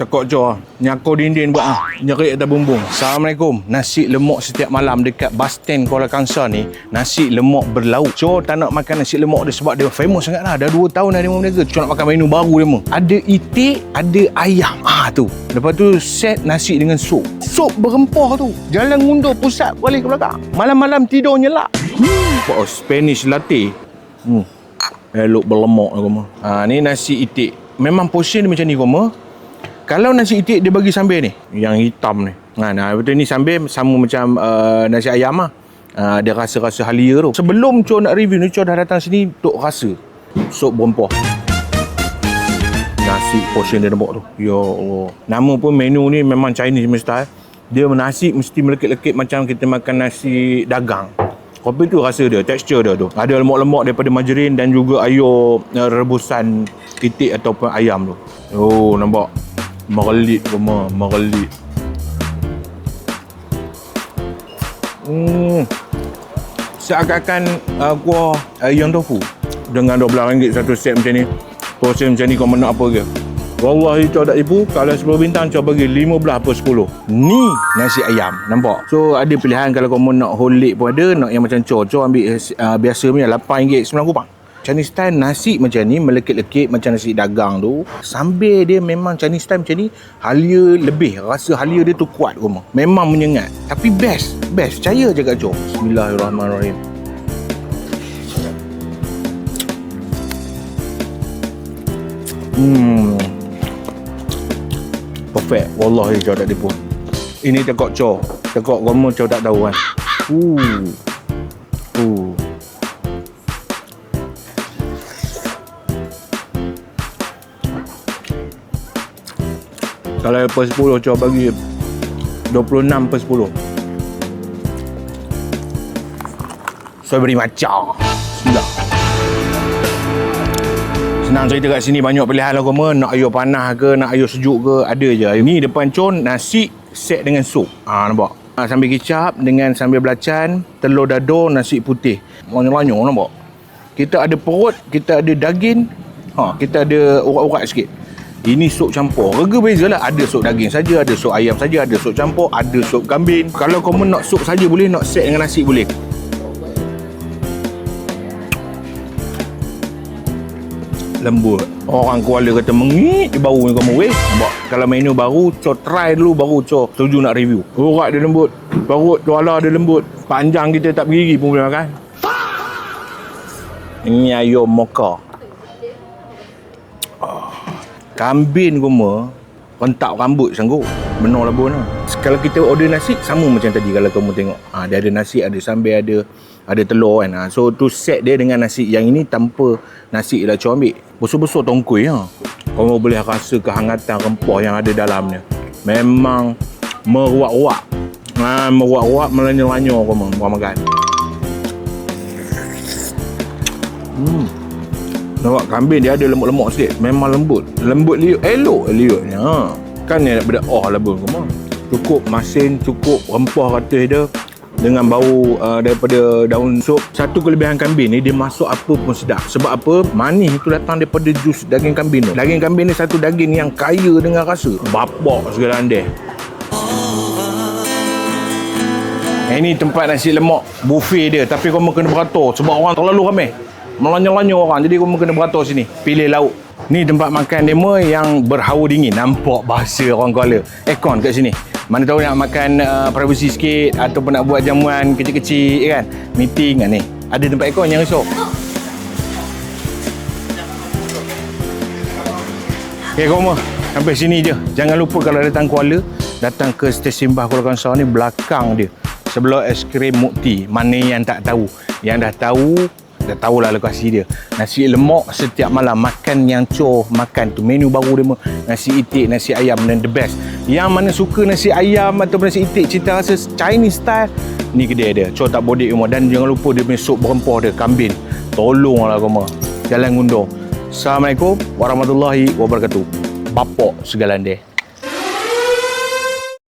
Tekok Joe. Nyako dinding buat nyerik atas bumbung. Assalamualaikum. Nasi lemak setiap malam dekat bus stand Kuala Kangsar ni. Nasi lemak berlauk. Joe tak nak makan nasi lemak dia sebab dia famous sangat lah. Dah 2 tahun dah dia berniaga. Joe nak makan menu baru dia. Ada itik, ada ayam. Tu. Lepas tu set nasi dengan sup. Sup berempah tu. Jalan ngundur pusat balik ke belakang. Malam-malam tidur nyelak. Spanish latte. Elok berlemak koma. Ni nasi itik. Memang portion dia macam ni koma. Kalau nasi itik dia bagi sambal ni, yang hitam ni. Betul ni sambal sama macam nasi ayam lah. Dia rasa-rasa halia tu. Sebelum Cho nak review ni, Cho dah datang sini untuk rasa sup berempah. Nasi portion dia nampak tu. Ya Allah. Nama pun menu ni memang Chinese style. Dia nasi mesti melekit-lekit macam kita makan nasi dagang. Kopi tu rasa dia, tekstur dia tu. Ada lemak-lemak daripada margarin dan juga air rebusan itik ataupun ayam tu. Oh, nampak? Merelit semua, merelit. Seakan-akan kuah ayam tofu dengan RM12 satu set macam ni. Portion macam ni kau nak apa ke? Wallahi Cho tak tipu. Kalau 10 bintang Cho bagi 15/10. Ni nasi ayam. Nampak? So ada pilihan kalau kau nak whole leg pun ada. Nak yang macam Cho ambil biasa punya RM8.9. Chinese style nasi macam ni melekit-lekit macam nasi dagang tu. Sambal dia memang Chinese style macam ni. Halia lebih. Rasa halia dia tu kuat koma. Memang menyengat. Tapi best. Best. Percaya je kat Cho. Bismillahirrahmanirrahim. Perfect. Wallahi Cho tak tipu. Ini tekok Cho. Tekok koma Cho tak tahu kan. Kalau per 10 Cho bagi 26/10. Saya beri macam. Bismillah. Senang cerita kat sini banyak pilihan lah koma. Nak air panas ke, nak air sejuk ke, ada je. Ni depan Cho nasi set dengan sup. Nampak? Sambal kicap dengan sambal belacan, telur dado, nasi putih. Lanyong-lanyong nampak? Kita ada perut, kita ada daging, kita ada urat-urat sikit. Ini sup campur. Rega beza lah. Ada sup daging saja, ada sup ayam saja, ada sup campur, ada sup kambing. Kalau kau nak sup saja boleh, nak set dengan nasi boleh. Lembut. Orang Kuala kata mengit di bau ni kamu weh. Nampak? Kalau menu baru, Cho try dulu baru Cho setuju nak review. Urat dia lembut, perut tuala dia lembut. Panjang kita tak berdiri pun boleh makan. Ini ayam moka. Kambing koma rentak rambut sanggup. Benar lah pun. Kalau kita order nasi sama macam tadi kalau kamu tengok. Dia ada nasi, ada sambal, ada telur kan. So tu set dia dengan nasi. Yang ini tanpa nasi lah Cho ambil. Besar-besar tongkui Kamu boleh rasa kehangatan rempah yang ada dalamnya. Memang meruak-ruak. Meruak-ruak melanyur-lanyur kamu makan. Nampak kambing dia ada lemak-lemak sikit. Memang lembut. Lembut liuk. Elok liuknya. Kan dia nak berdakwah lah pun kamu. Cukup masin, cukup rempah ratus dia. Dengan bau daripada daun sup. Satu kelebihan kambing ni, dia masuk apa pun sedap. Sebab apa? Manis tu datang daripada jus daging kambing tu. Daging kambing ni satu daging yang kaya dengan rasa. Bapak segala andai. Ini tempat nasi lemak buffet dia. Tapi kau kena beratur sebab orang terlalu ramai. Melanyur-lanyur orang. Jadi kau kena beratur sini. Pilih lauk. Ni tempat makan demo yang berhawa dingin. Nampak bahasa orang Kuala. Aircon kat sini. Mana tahu nak makan privacy sikit ataupun nak buat jamuan kecil-kecil kan. Meeting kan ni. Ada tempat aircon yang esok. Okay koma. Sampai sini je. Jangan lupa kalau datang Kuala, datang ke stesen Bah Kuala Kangsar ni belakang dia. Sebelah Aiskrim Mukti. Mana yang tak tahu. Yang dah tahu, dah tahulah lokasi dia. Nasi lemak setiap malam. Makan yang Cho makan tu. Menu baru dia. Nasi itik, nasi ayam dan the best. Yang mana suka nasi ayam ataupun nasi itik cita rasa Chinese style, ni kedai dia. Cho tak bodek semua. Dan jangan lupa dia punya sup berempah dia, kambing. Tolonglah kamu. Jalan Gundur. Assalamualaikum warahmatullahi wabarakatuh. Bapak segala dia.